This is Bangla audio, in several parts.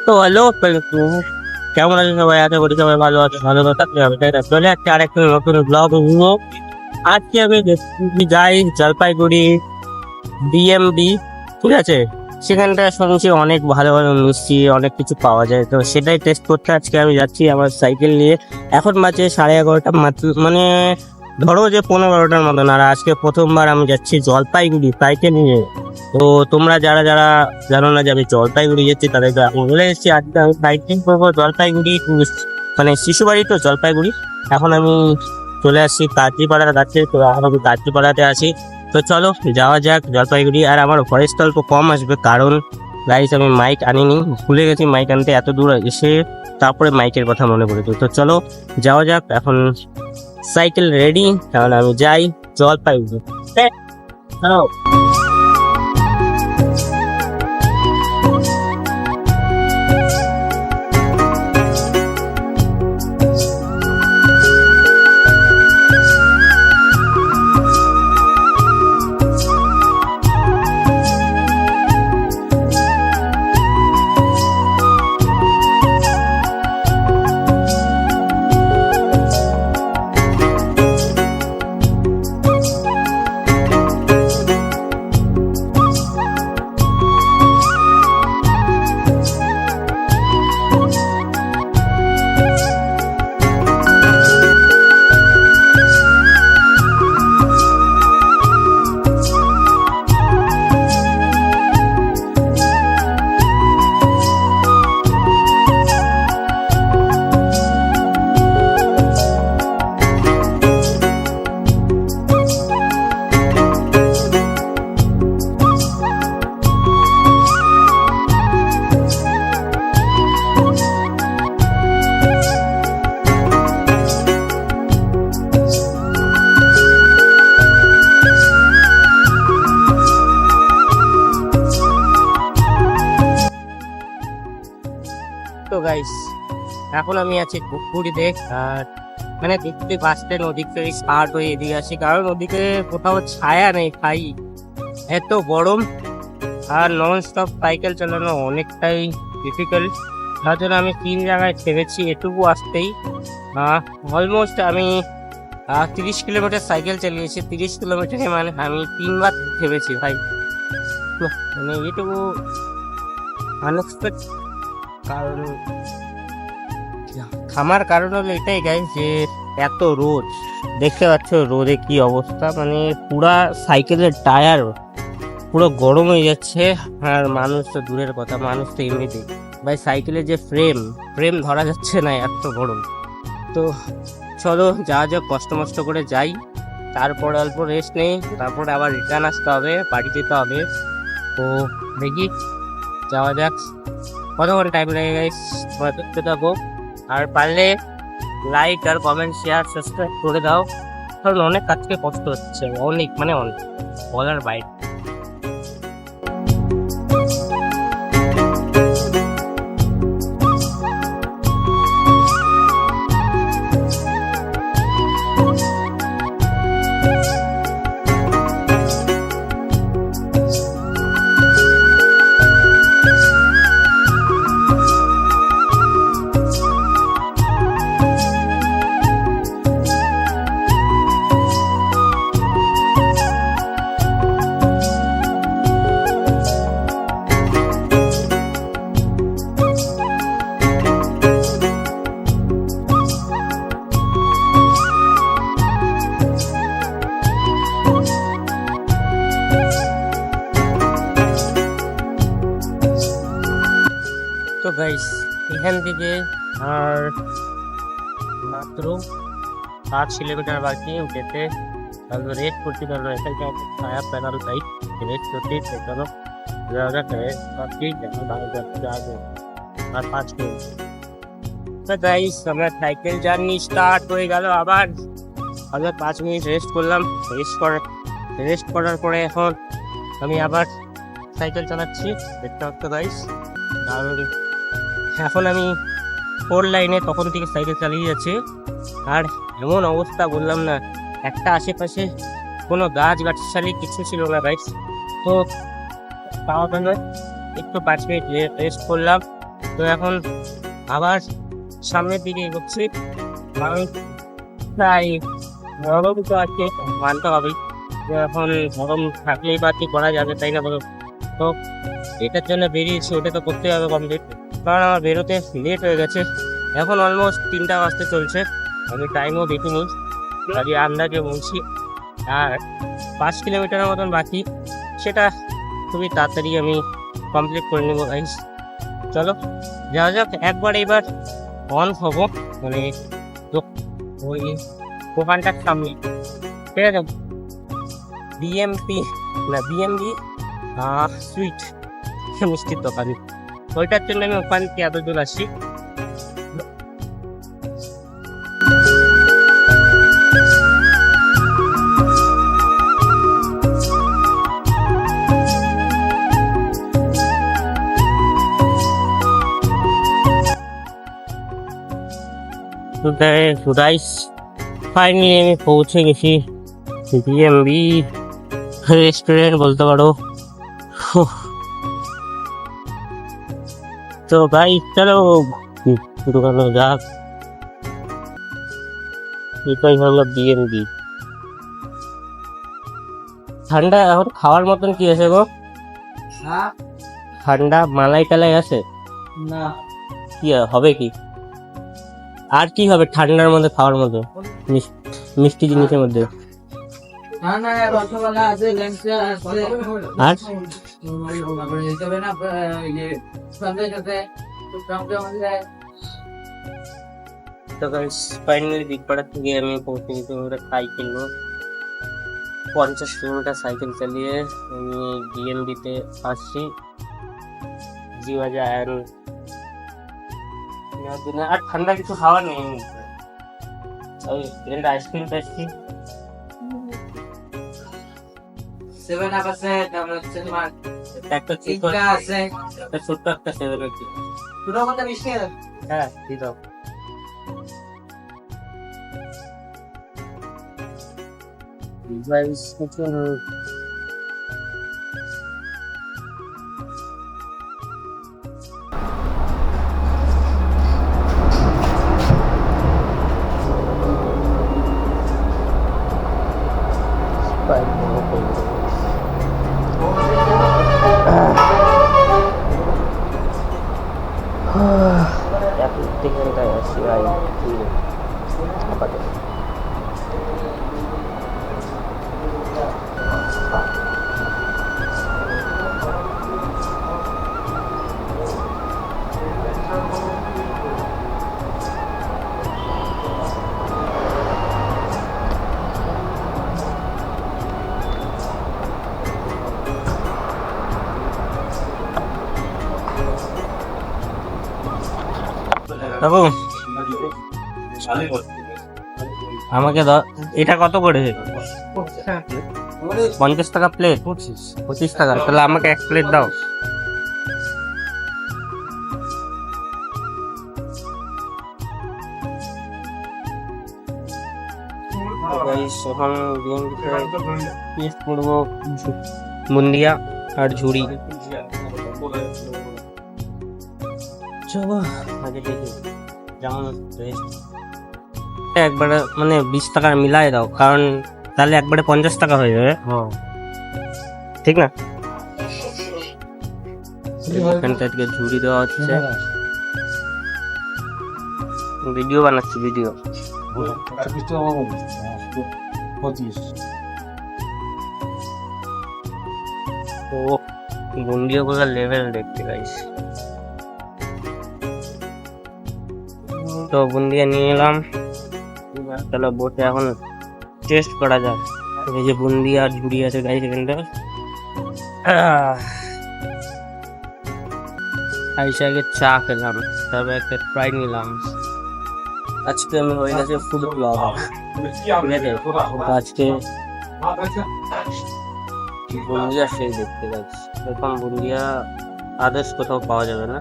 তো হ্যালো, কেমন আছে সবাই? আশা করি সবাই ভালো আছে, ভালো থাকলে হবে, তাই না? চলে একটা আরেকটা নতুন ব্লগ ভিডিও। আজকে আমি যাই জলপাইগুড়ি ডিএমডি, ঠিক আছে? সেখানটা শুনছি অনেক ভালো ভালো মিষ্টি অনেক কিছু পাওয়া যায়, তো সেটাই টেস্ট করতে আজকে আমি যাচ্ছি আমার সাইকেল নিয়ে। এখন বাজে 11:30 মাত্র, মানে ধরো যে 15-12টার মতন। আর আজকে প্রথমবার আমি যাচ্ছি জলপাইগুড়ি সাইকেল নিয়ে। তো তোমরা যারা যারা জানো না যে আমি জলপাইগুড়ি যাচ্ছি, তাদেরকে এখন বলে এসেছি আজকে আমি সাইকেল করবো জলপাইগুড়ি, মানে শিশুবাড়ি তো জলপাইগুড়ি। এখন আমি চলে আসছি কাঁচরিপাড়ার কাছে, তো এখন আমি কাঁচরিপাড়াতে আছি। তো চলো যাওয়া যাক জলপাইগুড়ি। আর আমার ভয়েসটা অল্প কম আসবে, কারণ গাইস আমি মাইক আনিনি, ভুলে গেছি মাইক আনতে। এত দূর এসে তারপরে মাইকের কথা মনে পড়েছে। তো চলো যাওয়া যাক, এখন সাইকেল রেডি, তাহলে আমি যাই জলপাইগুড়ি। চলো। তো গাইস এখন আমি আছি ধূপগুড়িতে। আর মানে ধূপগুড়ি বাস স্ট্যান্ড ওদিক থেকে স্টার্ট হয়ে এদিকে আসি, কারণ ওদিকে কোথাও ছায়া নেই ভাই, এত গরম। আর নন স্টপ সাইকেল চালানো অনেকটাই ডিফিকাল্ট, তার জন্য আমি 3 জায়গায় থেমেছি এটুকু আসতেই। অলমোস্ট আমি 30 কিলোমিটার সাইকেল চালিয়েছি। 30 কিলোমিটারে মানে আমি 3বার থেমেছি ভাই। তো মানে এটুকু আনএক্সপেক্ট, কারণ থামার কারণ হলো এটাই গাইস যে এত রোদ, দেখতে পাচ্ছ রোদে কি অবস্থা, মানে পুরা সাইকেলের টায়ার পুরো গরম হয়ে যাচ্ছে। আর মানুষ তো দূরের কথা, মানুষ তো এমনিতেই ভাই সাইকেলের যে ফ্রেম ধরা যাচ্ছে না, এত গরম। তো চলো যাওয়া যাক, কষ্ট মষ্ট করে যাই, তারপরে অল্প রেস্ট নেই, তারপরে আবার রিটার্ন আসতে হবে, বাড়ি যেতে হবে। তো দেখি যাওয়া যাক, কতক্ষণ টাইম লাগে গাইস তোমরা দেখতে থাকো। আর পারলে লাইক আর কমেন্ট শেয়ার সাবস্ক্রাইব করে দাও, কারণ অনেক কাজকে কষ্ট হচ্ছে, অনেক মানে অনেক বলার বাইরে। তো গাইস এখান থেকে আর মাত্র 5 কিলোমিটার বাকি যেতে, তাহলে রেড করতে পারবো। এখানে ছায়া প্যানেল লাইট রেড করতে চলো বাকি আর 5 কিলোমিটার। তো গাইস আমরা সাইকেল জার্নি স্টার্ট হয়ে গেল। আবার 5 মিনিট রেস্ট করলাম, রেস্ট করার পরে এখন আমি আবার সাইকেল চালাচ্ছি, দেখতে পাচ্ছ গাইস। কারণ এখন আমি 4 লাইনে তখন থেকে সাইকেল চালিয়ে যাচ্ছি। আর এমন অবস্থা বললাম না, একটা আশেপাশে কোনো গাছ গাছালি কিছু ছিল না গাইস। তো পাওয়া গেল একটু 5 মিনিট রেস্ট করলাম, তো এখন আবার সামনের দিকে এগোচ্ছি, কারণ প্রায় গরম তো আছে, মানতে হবেই যে এখন গরম থাকলেই বা কি করা যাবে, তাই না বলো? তো এটার জন্য বেরিয়েছি, ওটা তো করতে হবে কমপ্লিট, কারণ আমার বেরোতে লেট হয়ে গেছে। এখন অলমোস্ট 3টা বাজতে চলছে, আমি টাইমও দেখিনি, কাজে আন্দাজে বলছি। আর 5 কিলোমিটারের মতন বাকি, সেটা খুবই তাড়াতাড়ি আমি কমপ্লিট করে নেবো গাইস। চলো যাওয়া যাক। একবার এবার অন হবো, মানে ওই দোকানটার সামনে, ঠিক আছে, বিএমপি না বিএমবি সুইট মিষ্টির দোকান, ওইটার জন্য আমি ওখান থেকে এত দূর আসছি। গাইস ফাইনালি আমি পৌঁছে গেছি বিএমবি রেস্টুরেন্ট বলতে পারো। তো ভাই চলো দোকানে যাক। এটাই হলো বিএমবি। ঠান্ডা এখন খাওয়ার মতন কি আছে গো? ঠান্ডা মালাই টালাই আছে না? কি হবে কি, আর কি হবে ঠান্ডার মধ্যে খাওয়ার মতো মিষ্টি জিনিসের মধ্যে? আর ফাইনালি বিগপাড়া থেকে আমি পৌঁছে গেছি। আমরা সাইকেল 50 কিলোমিটার সাইকেল চালিয়ে আমি বিএমবিতে আসছি। আর ঠান্ডা কিছু খাওয়ার নেই, আইসক্রিম খাচ্ছি। একটা ছোট্ট একটা 7 আছে। হ্যাঁ দিয়ে দাও। আমাকে এটা কত করে? 50 টাকা প্লেট? 25 টাকা। তাহলে আমাকে 1 প্লেট দাও। বুন্দিয়া আর ঝুড়ি। চলো আগে দেখি যেমন একবারে মানে 20 টাকা মিলাই দাও, কারণ তাহলে একবারে 50 টাকা হয়ে যাবে। ঠিক না? এখানটা থেকে ঝুড়ি দেওয়া হচ্ছে। ভিডিও বানাচ্ছি, ভিডিও। ও বুন্দিয়া গুলোর লেভেল দেখতে গাইস। তো বুন্দিয়া নিয়ে এলাম, চলো বসে এখন টেস্ট করা যাক। এই যে বুন্দিয়া আর ঝুড়ি আছে গাইস এখানটা। আগে চা খেলাম, তারপর একটা ফ্রাই নিলাম। আজকে আমি হয়ে গেছে ফুড ব্লগার, ঠিক আছে? আজকে বুন্দিয়া সেই দেখতে যাচ্ছি। এখন বুন্দিয়া আদার্স কোথাও পাওয়া যাবে না।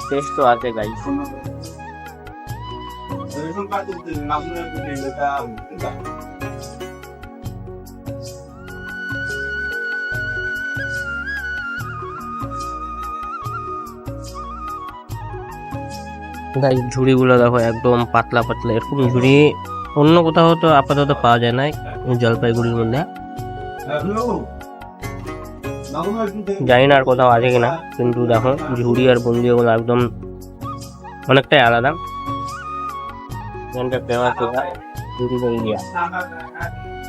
টেস্ট তো আছে গাইস। গাইস ঝুড়িগুলো দেখো একদম পাতলা পাতলা, এরকম ঝুড়ি অন্য কোথাও তো আপাতত পাওয়া যায় না জলপাইগুড়ির মধ্যে। জানি না আর কোথাও আছে কিনা, কিন্তু দেখো ঝুড়ি আর বন্দি ওগুলো একদম অনেকটাই আলাদা।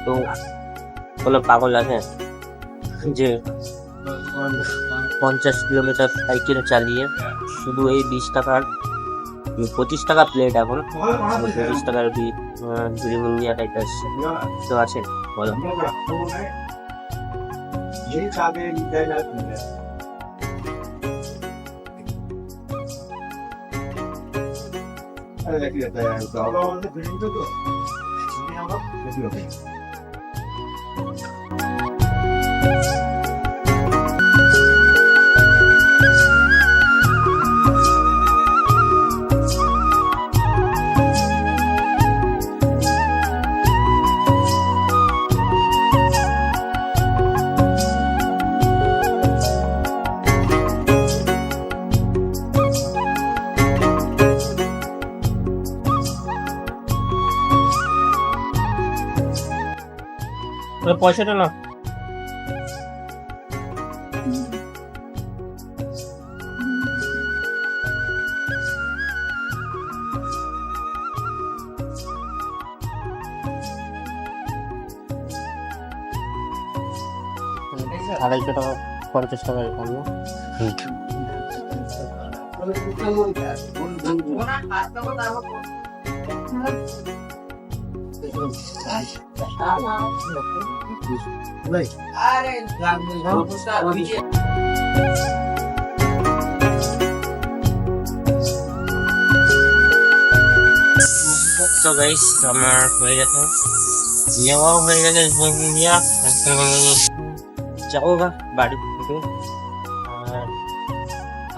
তো কোনো পাগল আছে যে 50 কিলোমিটার সাইকেল চালিয়ে শুধু এই 20 টাকার 25 টাকা প্লেট, এখন 25 টাকার ঝুড়ি মুন্দিয়া খাইতে আসছে? তো আছে বলো? পয়সাটা না আড়াইশো টাকা, 50 টাকা এরকম না? তো গাইস আমার হয়ে গেছে, নেওয়াও হয়ে গেছে, যাবো গা বাড়ি থেকে। আর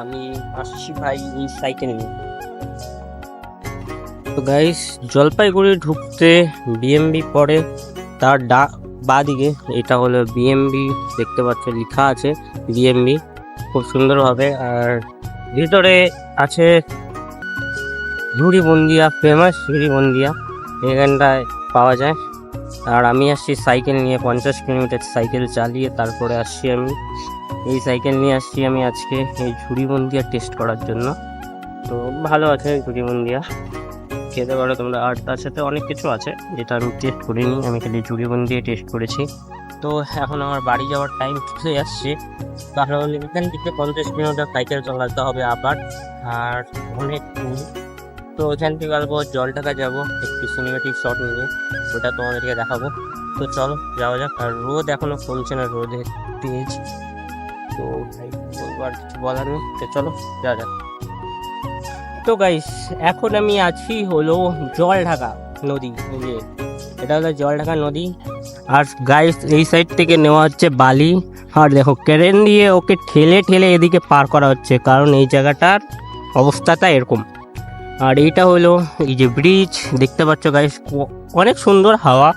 আমি আসছি ভাই এই সাইকেল নিয়ে। তো গাইস জলপাইগুড়ি ঢুকতে বিএমবি পড়ে, তার বা দিকে এটা হলো বিএমবি, দেখতে পাচ্ছ লেখা আছে বিএমবি খুব সুন্দরভাবে। আর ভিতরে আছে ঝুড়ি বন্দিয়া, ফেমাস ঝুড়ি বন্দিয়া এখানটায় পাওয়া যায়। আর আমি আসছি সাইকেল নিয়ে, 50 কিলোমিটার সাইকেল চালিয়ে তারপরে আসছি আমি। এই সাইকেল নিয়ে আসছি আমি আজকে এই ঝুড়ি বন্দিয়া টেস্ট করার জন্য। তো ভালো আছে ঝুড়ি বন্দিয়া, খেতে পারো তোমরা। আর তার সাথে অনেক কিছু আছে যেটা আমি টেস্ট করিনি, আমি খালি ঝুড়িবন দিয়ে টেস্ট করেছি। তো এখন আমার বাড়ি যাওয়ার টাইম চলে আসছে, কারণ এখান থেকে 50 কিলোমিটার সাইকেল চালাতে হবে আবার, আর অনেক দূর। তো ওখান থেকে আসবো জলঢাকা যাবো একটু সিনেমেটিক শট নিয়ে, ওটা তোমাদেরকে দেখাবো। তো চলো যাওয়া যাক। আর রোদ এখনো কমছে না, রোদে তেজ। তো ভাই বলবো আর কিছু বলার নেই, তো চলো যাওয়া যাক। তো গাইস এখন আমি আছি হলো জলঢাকা নদী, যে এটা হলো জলঢাকা নদী। আর গাইস এই সাইড থেকে নেওয়া হচ্ছে বালি, আর দেখো ক্রেন দিয়ে ওকে ঠেলে ঠেলে এদিকে পার করা হচ্ছে, কারণ এই জায়গাটার অবস্থাটা এরকম। আর এইটা হলো এই যে ব্রিজ দেখতে পাচ্ছ গাইস, অনেক সুন্দর হাওয়া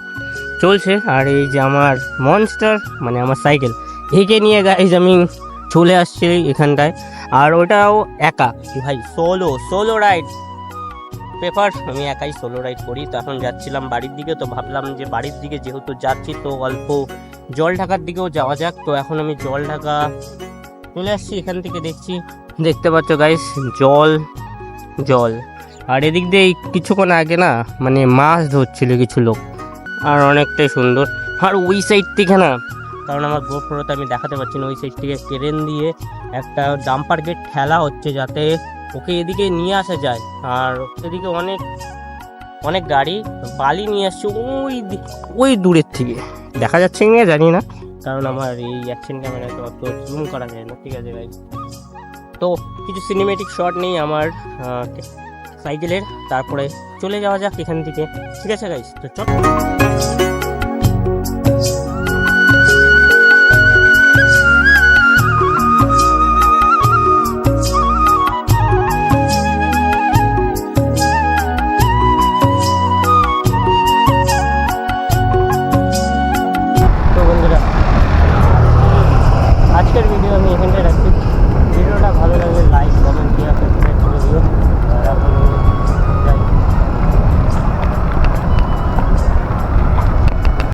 চলছে। আর এই যে আমার মনস্টার মানে আমার সাইকেল, একে নিয়ে গাইস আমি চলে আসছি এখানটায়। আর ওটাও একা ভাই, সোলো রাইড প্রেফার, আমি একাই সোলো রাইড করি। তো এখন যাচ্ছিলাম বাড়ির দিকে, তো ভাবলাম যে বাড়ির দিকে যেহেতু যাচ্ছি তো অল্প জলঢাকার দিকেও যাওয়া যাক। তো এখন আমি জলঢাকা চলে আসছি, এখান থেকে দেখতে পাচ্ছ গাইস জল। আর এদিক দিয়ে কিছুক্ষণ আগে না মানে মাছ ধরছিল কিছু লোক, আর অনেকটাই সুন্দর। আর ওই সাইড থেকে না, কারণ আমার গোপ্রোতে আমি দেখাতে পারছি না, ওই সাইড থেকে ক্রেন দিয়ে একটা ডাম্পার গেট ঠেলা হচ্ছে যাতে ওকে এদিকে নিয়ে আসা যায়। আর এদিকে অনেক গাড়ি বালি নিয়ে আসছে ওই দূরের থেকে, দেখা যাচ্ছে কিনা জানি না, কারণ আমার এই অ্যাকশন ক্যামেরায় তো অত জুম করা যায় না। ঠিক আছে ভাই, তো কিছু সিনেমেটিক শট নেই আমার সাইকেলের, তারপরে চলে যাওয়া যাক এখান থেকে। ঠিক আছে গাইস, তো চল।